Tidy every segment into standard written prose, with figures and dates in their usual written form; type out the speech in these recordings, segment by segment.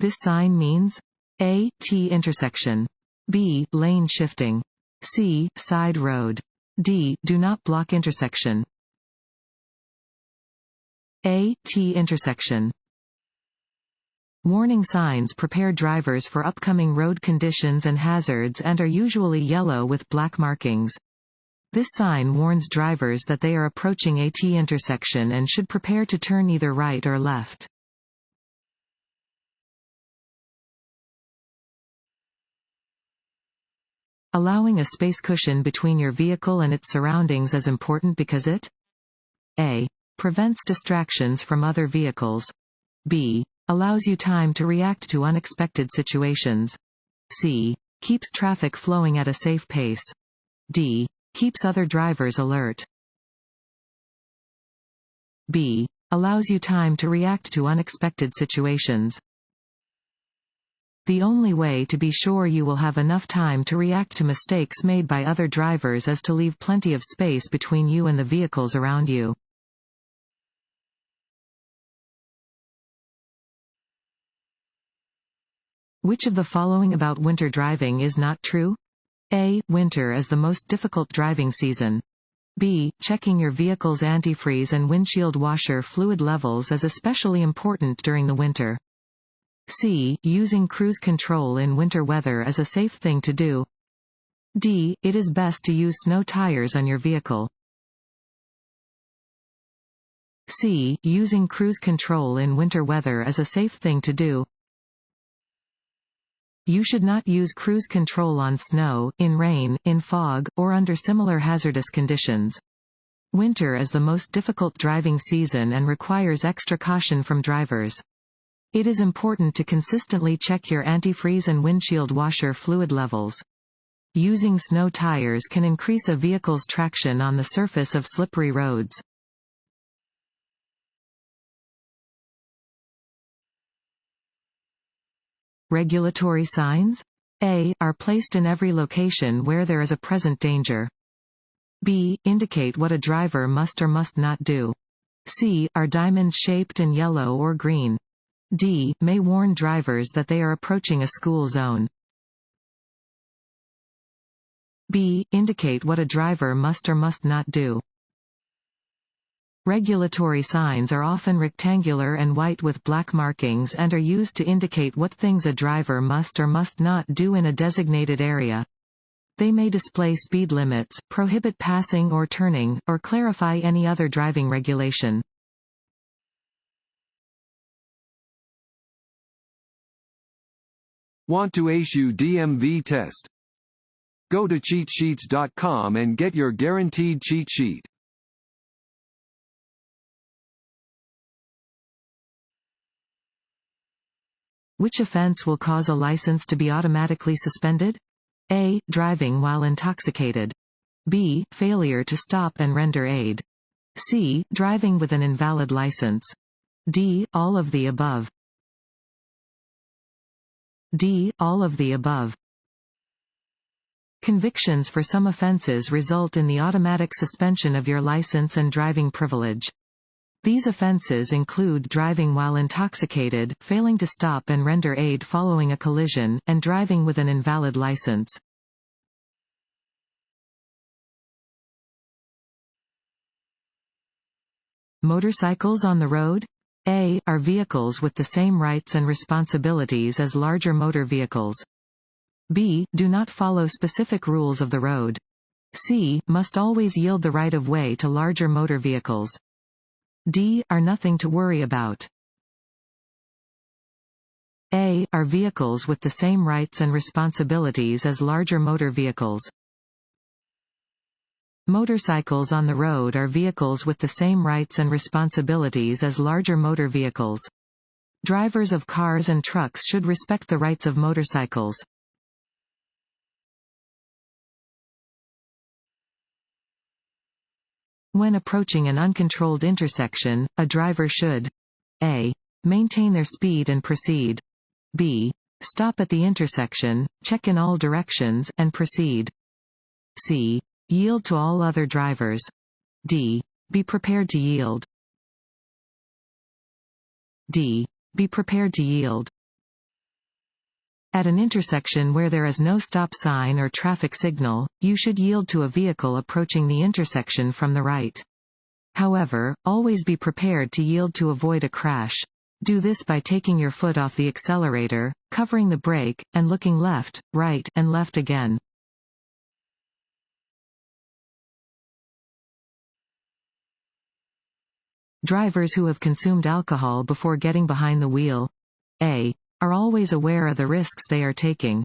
This sign means A. T intersection, B. Lane shifting, C. Side road, D. Do not block intersection. A. T intersection. Warning signs prepare drivers for upcoming road conditions and hazards and are usually yellow with black markings. This sign warns drivers that they are approaching a T intersection and should prepare to turn either right or left. Allowing a space cushion between your vehicle and its surroundings is important because it A. Prevents distractions from other vehicles, B. Allows you time to react to unexpected situations, C. Keeps traffic flowing at a safe pace, D. Keeps other drivers alert. B. Allows you time to react to unexpected situations. The only way to be sure you will have enough time to react to mistakes made by other drivers is to leave plenty of space between you and the vehicles around you. Which of the following about winter driving is not true? A. Winter is the most difficult driving season. B. Checking your vehicle's antifreeze and windshield washer fluid levels is especially important during the winter. C. Using cruise control in winter weather is a safe thing to do. D. It is best to use snow tires on your vehicle. C. Using cruise control in winter weather is a safe thing to do. You should not use cruise control on snow, in rain, in fog, or under similar hazardous conditions. Winter is the most difficult driving season and requires extra caution from drivers. It is important to consistently check your antifreeze and windshield washer fluid levels. Using snow tires can increase a vehicle's traction on the surface of slippery roads. Regulatory signs? A. Are placed in every location where there is a present danger. B. Indicate what a driver must or must not do. C. Are diamond-shaped and yellow or green. D. May warn drivers that they are approaching a school zone. B. Indicate what a driver must or must not do. Regulatory signs are often rectangular and white with black markings and are used to indicate what things a driver must or must not do in a designated area. They may display speed limits, prohibit passing or turning, or clarify any other driving regulation. Want to ace your DMV test? Go to cheatsheets.com and get your guaranteed cheat sheet. Which offense will cause a license to be automatically suspended? A. Driving while intoxicated. B. Failure to stop and render aid. C. Driving with an invalid license. D. All of the above. D. All of the above. Convictions for some offenses result in the automatic suspension of your license and driving privilege. These offenses include driving while intoxicated, failing to stop and render aid following a collision, and driving with an invalid license. Motorcycles on the road? A. Are vehicles with the same rights and responsibilities as larger motor vehicles. B. Do not follow specific rules of the road. C. Must always yield the right of way to larger motor vehicles. D. Are nothing to worry about. A. Are vehicles with the same rights and responsibilities as larger motor vehicles. Motorcycles on the road are vehicles with the same rights and responsibilities as larger motor vehicles. Drivers of cars and trucks should respect the rights of motorcycles. When approaching an uncontrolled intersection, a driver should A. Maintain their speed and proceed. B. Stop at the intersection, check in all directions, and proceed. C. Yield to all other drivers. D. Be prepared to yield. D. Be prepared to yield. At an intersection where there is no stop sign or traffic signal, you should yield to a vehicle approaching the intersection from the right. However, always be prepared to yield to avoid a crash. Do this by taking your foot off the accelerator, covering the brake, and looking left, right, and left again. Drivers who have consumed alcohol before getting behind the wheel A. Are always aware of the risks they are taking.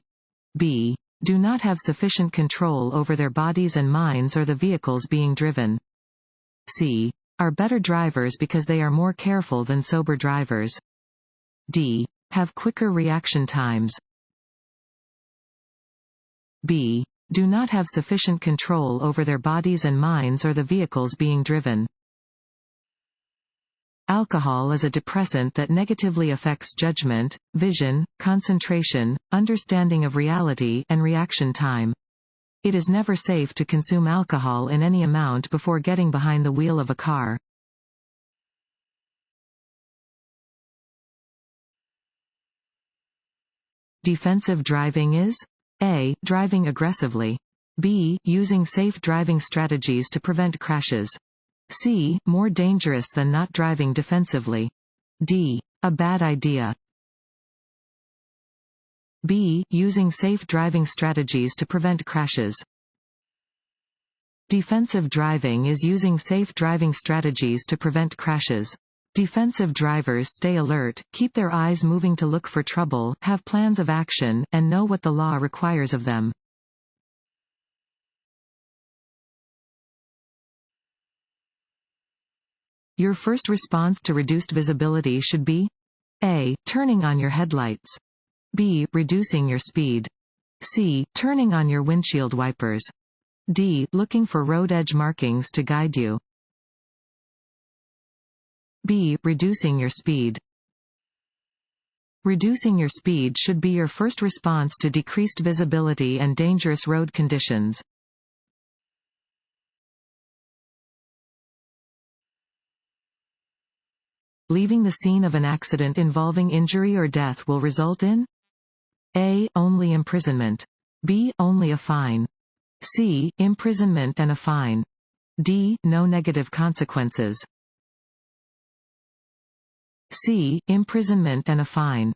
B. Do not have sufficient control over their bodies and minds or the vehicles being driven. C. Are better drivers because they are more careful than sober drivers. D. Have quicker reaction times. B. Do not have sufficient control over their bodies and minds or the vehicles being driven. Alcohol is a depressant that negatively affects judgment, vision, concentration, understanding of reality, and reaction time. It is never safe to consume alcohol in any amount before getting behind the wheel of a car. Defensive driving is A. Driving aggressively. B. Using safe driving strategies to prevent crashes. C. More dangerous than not driving defensively. D. A bad idea. B. Using safe driving strategies to prevent crashes. Defensive driving is using safe driving strategies to prevent crashes. Defensive drivers stay alert, keep their eyes moving to look for trouble, have plans of action, and know what the law requires of them. Your first response to reduced visibility should be A. Turning on your headlights. B. Reducing your speed. C. Turning on your windshield wipers. D. Looking for road edge markings to guide you. B. Reducing your speed. Reducing your speed should be your first response to decreased visibility and dangerous road conditions. Leaving the scene of an accident involving injury or death will result in A. Only imprisonment. B. Only a fine. C. Imprisonment and a fine. D. No negative consequences. C. Imprisonment and a fine.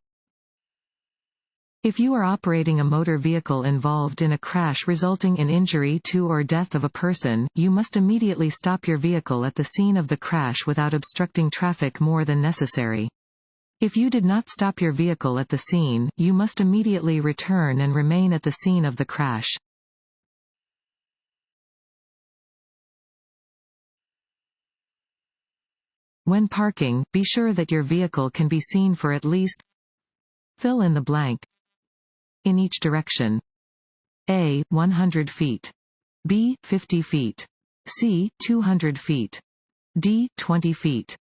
If you are operating a motor vehicle involved in a crash resulting in injury to or death of a person, you must immediately stop your vehicle at the scene of the crash without obstructing traffic more than necessary. If you did not stop your vehicle at the scene, you must immediately return and remain at the scene of the crash. When parking, be sure that your vehicle can be seen for at least fill in the blank in each direction. A. 100 feet. B. 50 feet. C. 200 feet. D. 20 feet.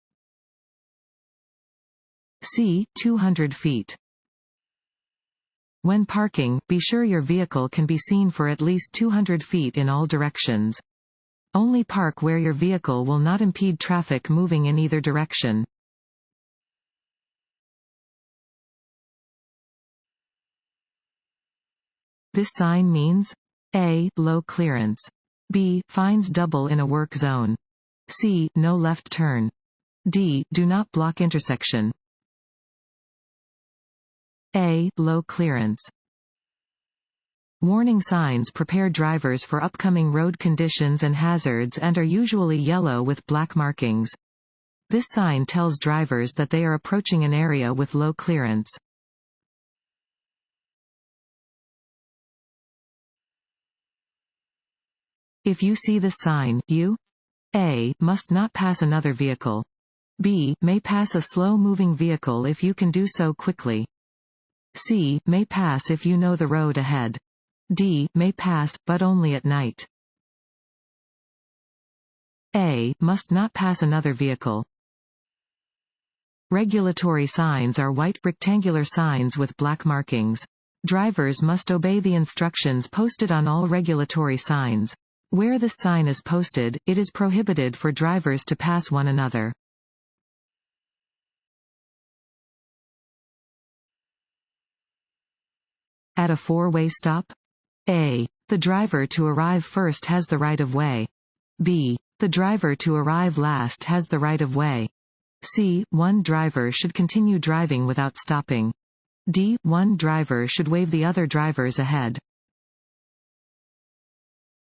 C. 200 feet. When parking, be sure your vehicle can be seen for at least 200 feet in all directions. Only park where your vehicle will not impede traffic moving in either direction. This sign means A. Low clearance. B. Fines double in a work zone. C. No left turn. D. Do not block intersection. A. Low clearance. Warning signs prepare drivers for upcoming road conditions and hazards and are usually yellow with black markings. This sign tells drivers that they are approaching an area with low clearance. If you see this sign, you A. Must not pass another vehicle. B. May pass a slow-moving vehicle if you can do so quickly. C. May pass if you know the road ahead. D. May pass, but only at night. A. Must not pass another vehicle. Regulatory signs are white rectangular signs with black markings. Drivers must obey the instructions posted on all regulatory signs. Where this sign is posted, it is prohibited for drivers to pass one another. At a four-way stop? A. The driver to arrive first has the right of way. B. The driver to arrive last has the right of way. C. One driver should continue driving without stopping. D. One driver should wave the other drivers ahead.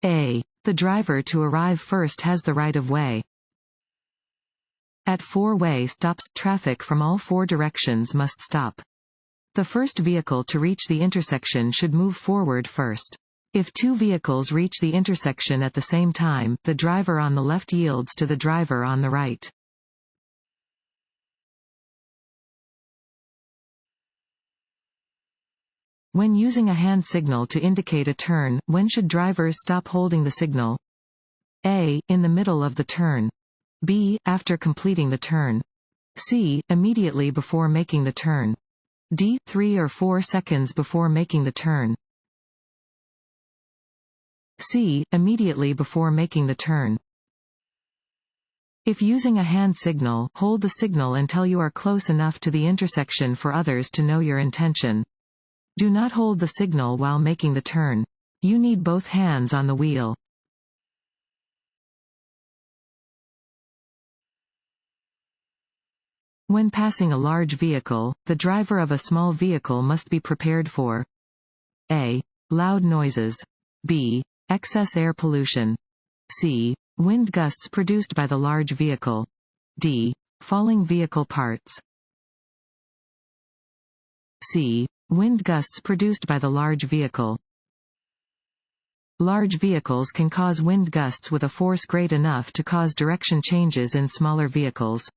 A. The driver to arrive first has the right of way. At four-way stops, traffic from all four directions must stop. The first vehicle to reach the intersection should move forward first. If two vehicles reach the intersection at the same time, the driver on the left yields to the driver on the right. When using a hand signal to indicate a turn, when should drivers stop holding the signal? A. In the middle of the turn. B. After completing the turn. C. Immediately before making the turn. D. 3 or 4 seconds before making the turn. C. Immediately before making the turn. If using a hand signal, hold the signal until you are close enough to the intersection for others to know your intention. Do not hold the signal while making the turn. You need both hands on the wheel. When passing a large vehicle, the driver of a small vehicle must be prepared for A. Loud noises. B. Excess air pollution. C. Wind gusts produced by the large vehicle. D. Falling vehicle parts. C. Wind gusts produced by the large vehicle. Large vehicles can cause wind gusts with a force great enough to cause direction changes in smaller vehicles.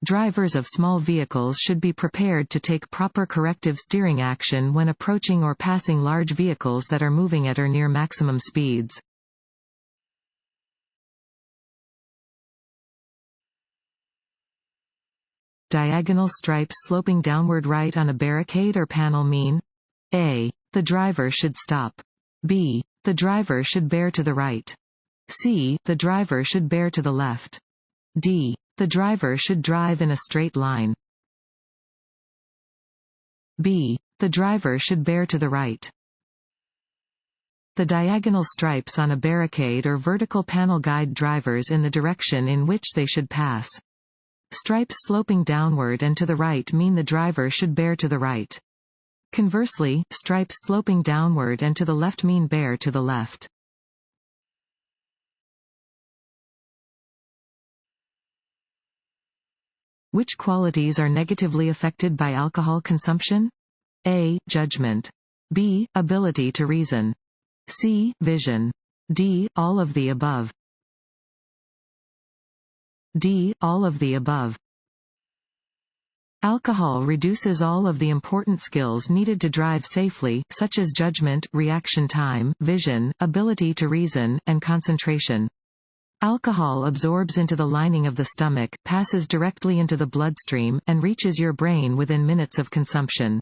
Drivers of small vehicles should be prepared to take proper corrective steering action when approaching or passing large vehicles that are moving at or near maximum speeds. Diagonal stripes sloping downward right on a barricade or panel mean? A. The driver should stop. B. The driver should bear to the right. C. The driver should bear to the left. D. The driver should drive in a straight line. B. The driver should bear to the right. The diagonal stripes on a barricade or vertical panel guide drivers in the direction in which they should pass. Stripes sloping downward and to the right mean the driver should bear to the right. Conversely, stripes sloping downward and to the left mean bear to the left. Which qualities are negatively affected by alcohol consumption? A. Judgment. B. Ability to reason. C. Vision. D. All of the above. D. All of the above. Alcohol reduces all of the important skills needed to drive safely, such as judgment, reaction time, vision, ability to reason, and concentration. Alcohol absorbs into the lining of the stomach, passes directly into the bloodstream, and reaches your brain within minutes of consumption.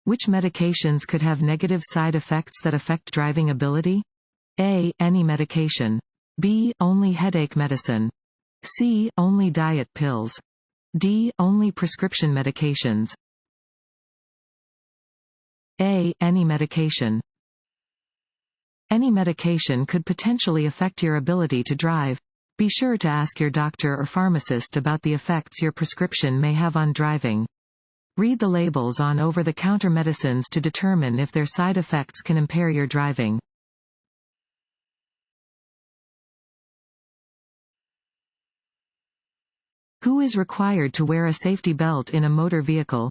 Which medications could have negative side effects that affect driving ability? A. Any medication. B. Only headache medicine. C. Only diet pills. D. Only prescription medications. A. Any medication. Any medication could potentially affect your ability to drive. Be sure to ask your doctor or pharmacist about the effects your prescription may have on driving. Read the labels on over-the-counter medicines to determine if their side effects can impair your driving. Who is required to wear a safety belt in a motor vehicle?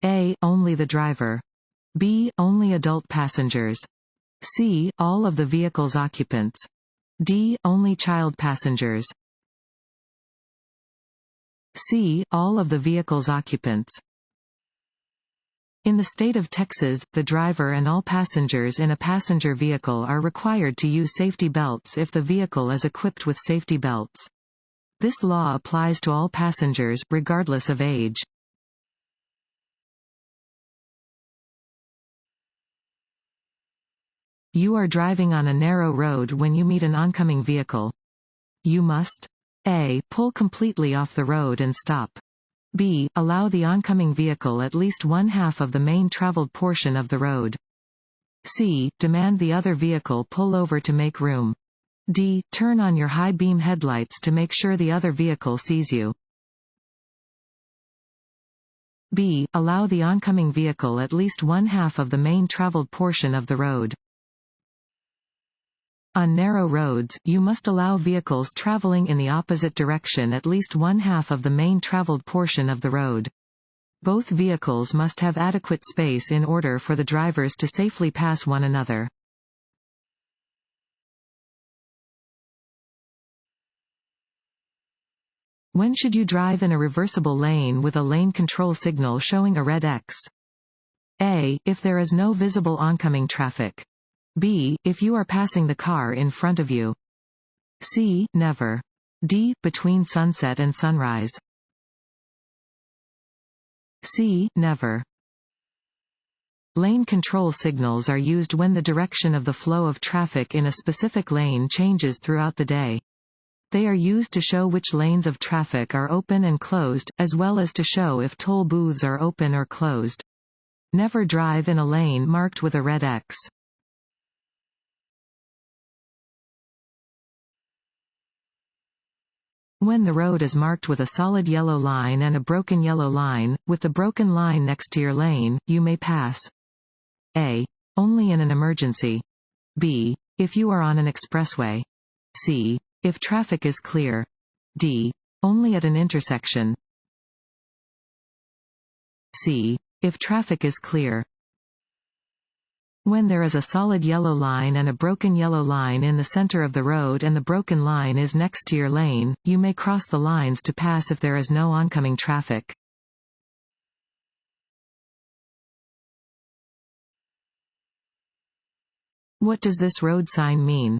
A. Only the driver. B. Only adult passengers. C. All of the vehicle's occupants. D. Only child passengers. C. All of the vehicle's occupants. In the state of Texas, the driver and all passengers in a passenger vehicle are required to use safety belts if the vehicle is equipped with safety belts. This law applies to all passengers, regardless of age. You are driving on a narrow road when you meet an oncoming vehicle. You must A. Pull completely off the road and stop. B. Allow the oncoming vehicle at least one-half of the main traveled portion of the road. C. Demand the other vehicle pull over to make room. D. Turn on your high-beam headlights to make sure the other vehicle sees you. B. Allow the oncoming vehicle at least one-half of the main traveled portion of the road. On narrow roads, you must allow vehicles traveling in the opposite direction at least one-half of the main traveled portion of the road. Both vehicles must have adequate space in order for the drivers to safely pass one another. When should you drive in a reversible lane with a lane control signal showing a red X? A. If there is no visible oncoming traffic. B. If you are passing the car in front of you. C. Never. D. Between sunset and sunrise. C. Never. Lane control signals are used when the direction of the flow of traffic in a specific lane changes throughout the day. They are used to show which lanes of traffic are open and closed, as well as to show if toll booths are open or closed. Never drive in a lane marked with a red X. When the road is marked with a solid yellow line and a broken yellow line, with the broken line next to your lane, you may pass. A. Only in an emergency. B. If you are on an expressway. C. If traffic is clear. D. Only at an intersection. C. If traffic is clear. When there is a solid yellow line and a broken yellow line in the center of the road and the broken line is next to your lane, you may cross the lines to pass if there is no oncoming traffic. What does this road sign mean?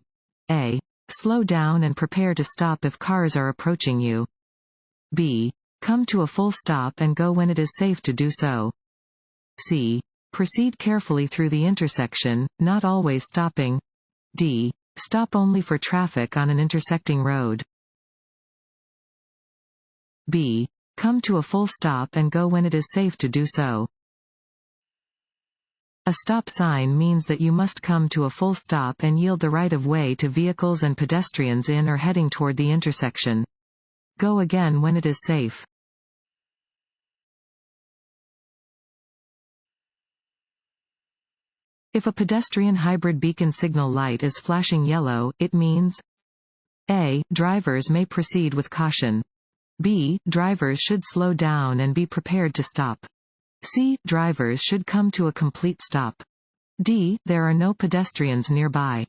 A. Slow down and prepare to stop if cars are approaching you. B. Come to a full stop and go when it is safe to do so. C. Proceed carefully through the intersection, not always stopping. D. Stop only for traffic on an intersecting road. B. Come to a full stop and go when it is safe to do so. A stop sign means that you must come to a full stop and yield the right of way to vehicles and pedestrians in or heading toward the intersection. Go again when it is safe. If a pedestrian hybrid beacon signal light is flashing yellow, it means A. Drivers may proceed with caution. B. Drivers should slow down and be prepared to stop. C. Drivers should come to a complete stop. D. There are no pedestrians nearby.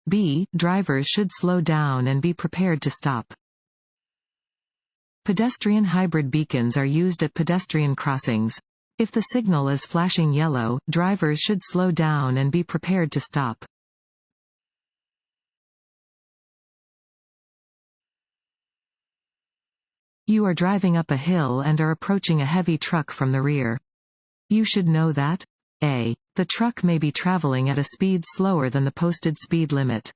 B. Drivers should slow down and be prepared to stop. Pedestrian hybrid beacons are used at pedestrian crossings. If the signal is flashing yellow, drivers should slow down and be prepared to stop. You are driving up a hill and are approaching a heavy truck from the rear. You should know that A. The truck may be traveling at a speed slower than the posted speed limit.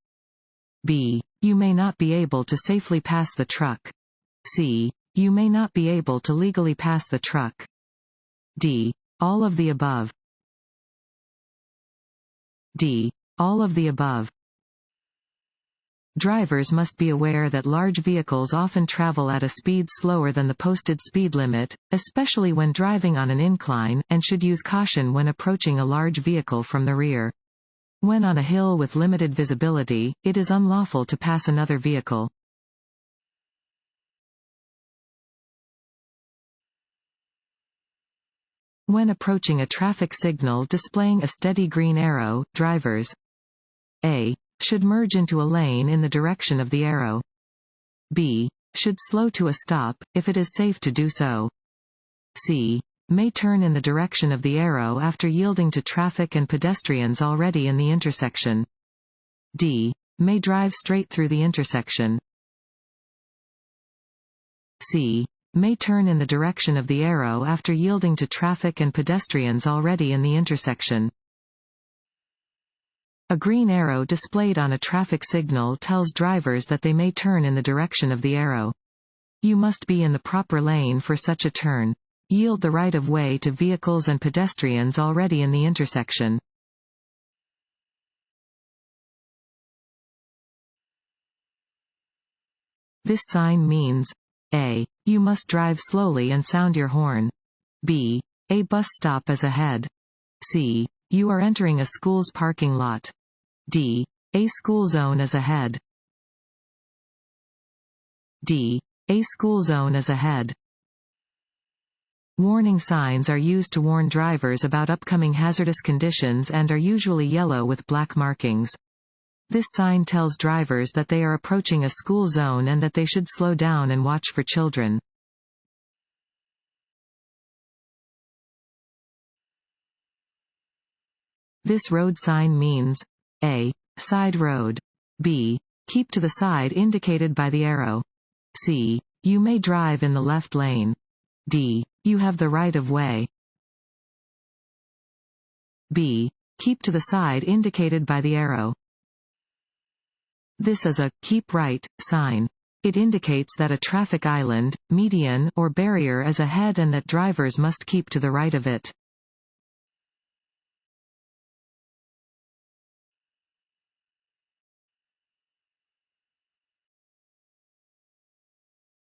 B. You may not be able to safely pass the truck. C. You may not be able to legally pass the truck. D. All of the above. D. All of the above. Drivers must be aware that large vehicles often travel at a speed slower than the posted speed limit, especially when driving on an incline, and should use caution when approaching a large vehicle from the rear. When on a hill with limited visibility, it is unlawful to pass another vehicle. When approaching a traffic signal displaying a steady green arrow, drivers A. Should merge into a lane in the direction of the arrow. B. Should slow to a stop, if it is safe to do so. C. May turn in the direction of the arrow after yielding to traffic and pedestrians already in the intersection. D. May drive straight through the intersection. C. May turn in the direction of the arrow after yielding to traffic and pedestrians already in the intersection. A green arrow displayed on a traffic signal tells drivers that they may turn in the direction of the arrow. You must be in the proper lane for such a turn. Yield the right of way to vehicles and pedestrians already in the intersection. This sign means A. You must drive slowly and sound your horn. B. A bus stop is ahead. C. You are entering a school's parking lot. D. A school zone is ahead. D. A school zone is ahead. Warning signs are used to warn drivers about upcoming hazardous conditions and are usually yellow with black markings. This sign tells drivers that they are approaching a school zone and that they should slow down and watch for children. This road sign means A. Side road. B. Keep to the side indicated by the arrow. C. You may drive in the left lane. D. You have the right of way. B. Keep to the side indicated by the arrow. This is a keep right sign. It indicates that a traffic island, median, or barrier is ahead and that drivers must keep to the right of it.